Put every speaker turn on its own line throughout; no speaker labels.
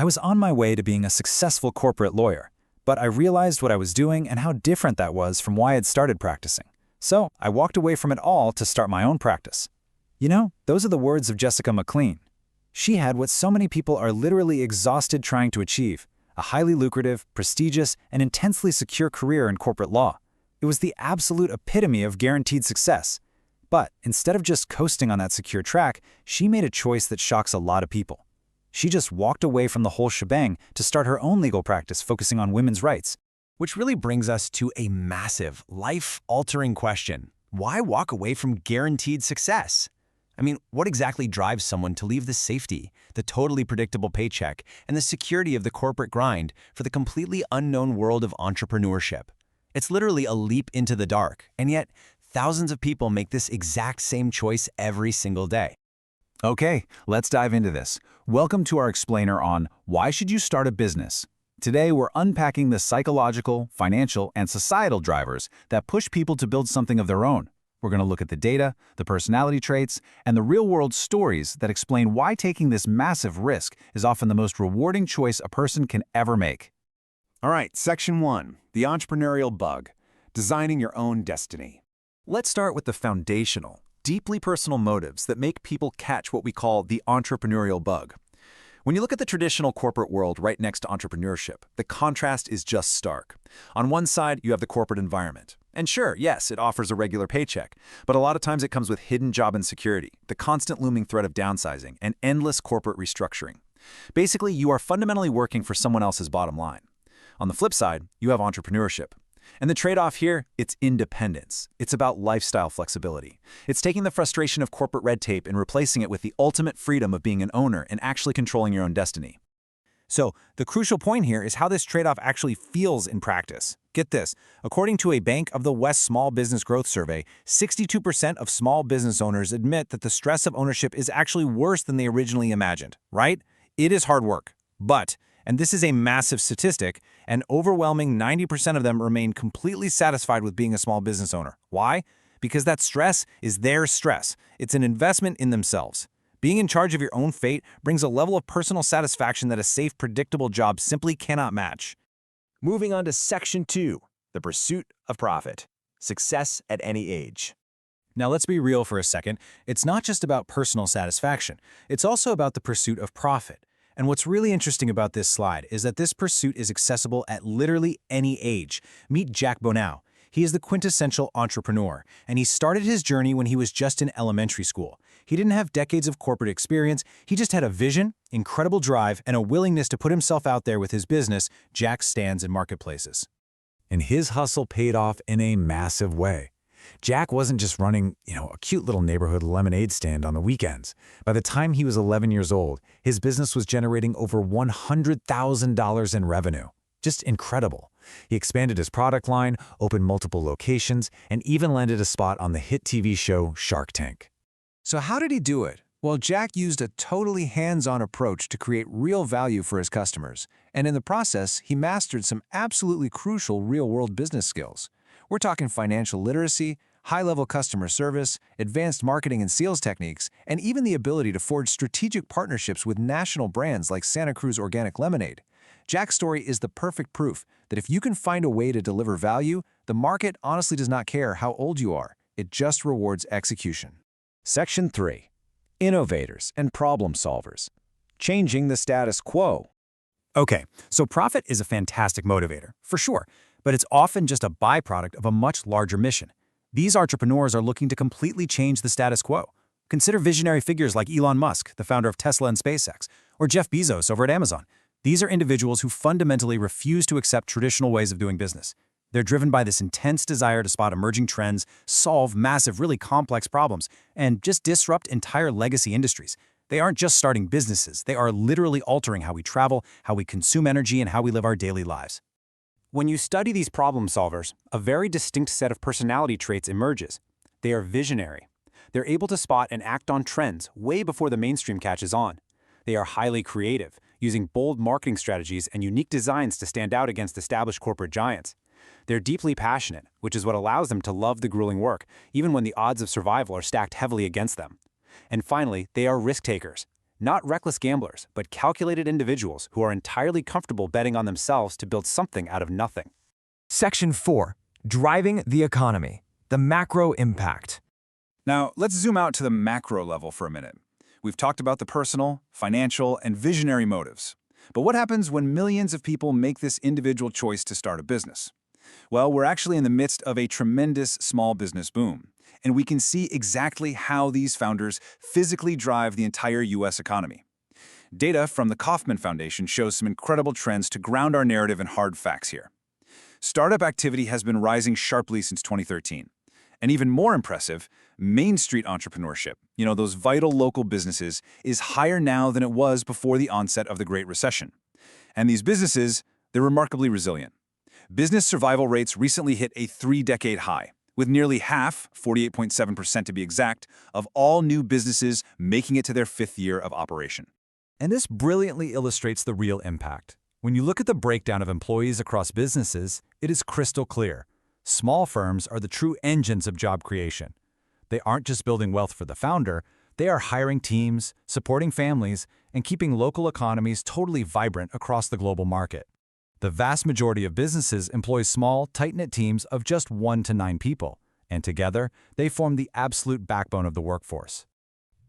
I was on my way to being a successful corporate lawyer, but I realized what I was doing and how different that was from why I'd started practicing. So I walked away from it all to start my own practice. You know, those are the words of Jessica McLean. She had what so many people are literally exhausted trying to achieve, a highly lucrative, prestigious, and intensely secure career in corporate law. It was the absolute epitome of guaranteed success. But instead of just coasting on that secure track, she made a choice that shocks a lot of people. She just walked away from the whole shebang to start her own legal practice focusing on women's rights.
Which really brings us to a massive, life-altering question. Why walk away from guaranteed success? I mean, what exactly drives someone to leave the safety, the totally predictable paycheck, and the security of the corporate grind for the completely unknown world of entrepreneurship? It's literally a leap into the dark, and yet thousands of people make this exact same choice every single day.
Okay, let's dive into this. Welcome to our explainer on why should you start a business. Today, we're unpacking the psychological, financial, and societal drivers that push people to build something of their own. We're going to look at the data, the personality traits, and the real-world stories that explain why taking this massive risk is often the most rewarding choice a person can ever make.
All right, Section 1, the entrepreneurial bug, designing your own destiny.
Let's start with the foundational, deeply personal motives that make people catch what we call the entrepreneurial bug. When you look at the traditional corporate world right next to entrepreneurship, the contrast is just stark. On one side, you have the corporate environment. And sure, yes, it offers a regular paycheck, but a lot of times it comes with hidden job insecurity, the constant looming threat of downsizing, and endless corporate restructuring. Basically, you are fundamentally working for someone else's bottom line. On the flip side, you have entrepreneurship. And the trade-off here, it's independence. It's about lifestyle flexibility. It's taking the frustration of corporate red tape and replacing it with the ultimate freedom of being an owner and actually controlling your own destiny. So, the crucial point here is how this trade-off actually feels in practice. Get this, according to a Bank of the West Small Business Growth Survey, 62% of small business owners admit that the stress of ownership is actually worse than they originally imagined, right? It is hard work, but, and this is a massive statistic, an overwhelming 90% of them remain completely satisfied with being a small business owner. Why? Because that stress is their stress. It's an investment in themselves. Being in charge of your own fate brings a level of personal satisfaction that a safe, predictable job simply cannot match.
Moving on to Section 2, the pursuit of profit. Success at any age.
Now let's be real for a second. It's not just about personal satisfaction. It's also about the pursuit of profit. And what's really interesting about this slide is that this pursuit is accessible at literally any age. Meet Jack Bonau. He is the quintessential entrepreneur, and he started his journey when he was just in elementary school. He didn't have decades of corporate experience, he just had a vision, incredible drive, and a willingness to put himself out there with his business, Jack Stands in Marketplaces. And his hustle paid off in a massive way. Jack wasn't just running, a cute little neighborhood lemonade stand on the weekends. By the time he was 11 years old, his business was generating over $100,000 in revenue. Just incredible. He expanded his product line, opened multiple locations, and even landed a spot on the hit TV show Shark Tank.
So how did he do it? Well, Jack used a totally hands-on approach to create real value for his customers, and in the process, he mastered some absolutely crucial real-world business skills. We're talking financial literacy, high-level customer service, advanced marketing and sales techniques, and even the ability to forge strategic partnerships with national brands like Santa Cruz Organic Lemonade. Jack's story is the perfect proof that if you can find a way to deliver value, the market honestly does not care how old you are. It just rewards execution.
Section 3, innovators and problem solvers. Changing the status quo.
Okay, so profit is a fantastic motivator, for sure, but it's often just a byproduct of a much larger mission. These entrepreneurs are looking to completely change the status quo. Consider visionary figures like Elon Musk, the founder of Tesla and SpaceX, or Jeff Bezos over at Amazon. These are individuals who fundamentally refuse to accept traditional ways of doing business. They're driven by this intense desire to spot emerging trends, solve massive, really complex problems, and just disrupt entire legacy industries. They aren't just starting businesses, they are literally altering how we travel, how we consume energy, and how we live our daily lives. When you study these problem solvers, a very distinct set of personality traits emerges. They are visionary. They're able to spot and act on trends way before the mainstream catches on. They are highly creative, using bold marketing strategies and unique designs to stand out against established corporate giants. They're deeply passionate, which is what allows them to love the grueling work, even when the odds of survival are stacked heavily against them. And finally, they are risk takers.
Not reckless gamblers, but calculated individuals who are entirely comfortable betting on themselves to build something out of nothing.
Section 4. Driving the economy. The macro impact.
Now, let's zoom out to the macro level for a minute. We've talked about the personal, financial, and visionary motives. But what happens when millions of people make this individual choice to start a business? Well, we're actually in the midst of a tremendous small business boom, and we can see exactly how these founders physically drive the entire U.S. economy. Data from the Kauffman Foundation shows some incredible trends to ground our narrative in hard facts here. Startup activity has been rising sharply since 2013. And even more impressive, Main Street entrepreneurship, those vital local businesses, is higher now than it was before the onset of the Great Recession. And these businesses, they're remarkably resilient. Business survival rates recently hit a 3-decade high, with nearly half, 48.7% to be exact, of all new businesses making it to their 5th year of operation.
And this brilliantly illustrates the real impact. When you look at the breakdown of employees across businesses, it is crystal clear. Small firms are the true engines of job creation. They aren't just building wealth for the founder, they are hiring teams, supporting families, and keeping local economies totally vibrant across the global market. The vast majority of businesses employ small, tight-knit teams of just 1 to 9 people, and together, they form the absolute backbone of the workforce.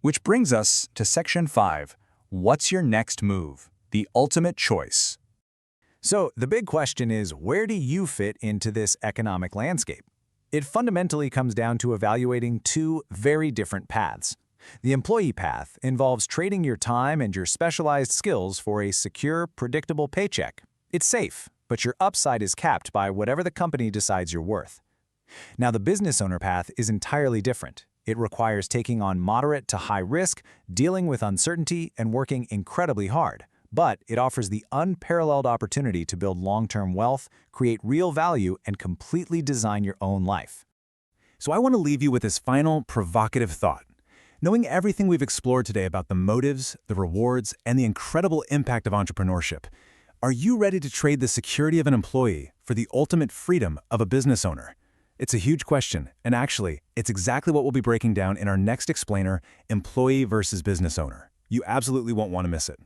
Which brings us to Section 5. What's your next move? The ultimate choice.
So, the big question is, where do you fit into this economic landscape? It fundamentally comes down to evaluating 2 very different paths. The employee path involves trading your time and your specialized skills for a secure, predictable paycheck. It's safe, but your upside is capped by whatever the company decides you're worth. Now, the business owner path is entirely different. It requires taking on moderate to high risk, dealing with uncertainty, and working incredibly hard. But it offers the unparalleled opportunity to build long-term wealth, create real value, and completely design your own life.
So I want to leave you with this final provocative thought. Knowing everything we've explored today about the motives, the rewards, and the incredible impact of entrepreneurship, are you ready to trade the security of an employee for the ultimate freedom of a business owner? It's a huge question, and actually, it's exactly what we'll be breaking down in our next explainer, Employee versus Business Owner. You absolutely won't want to miss it.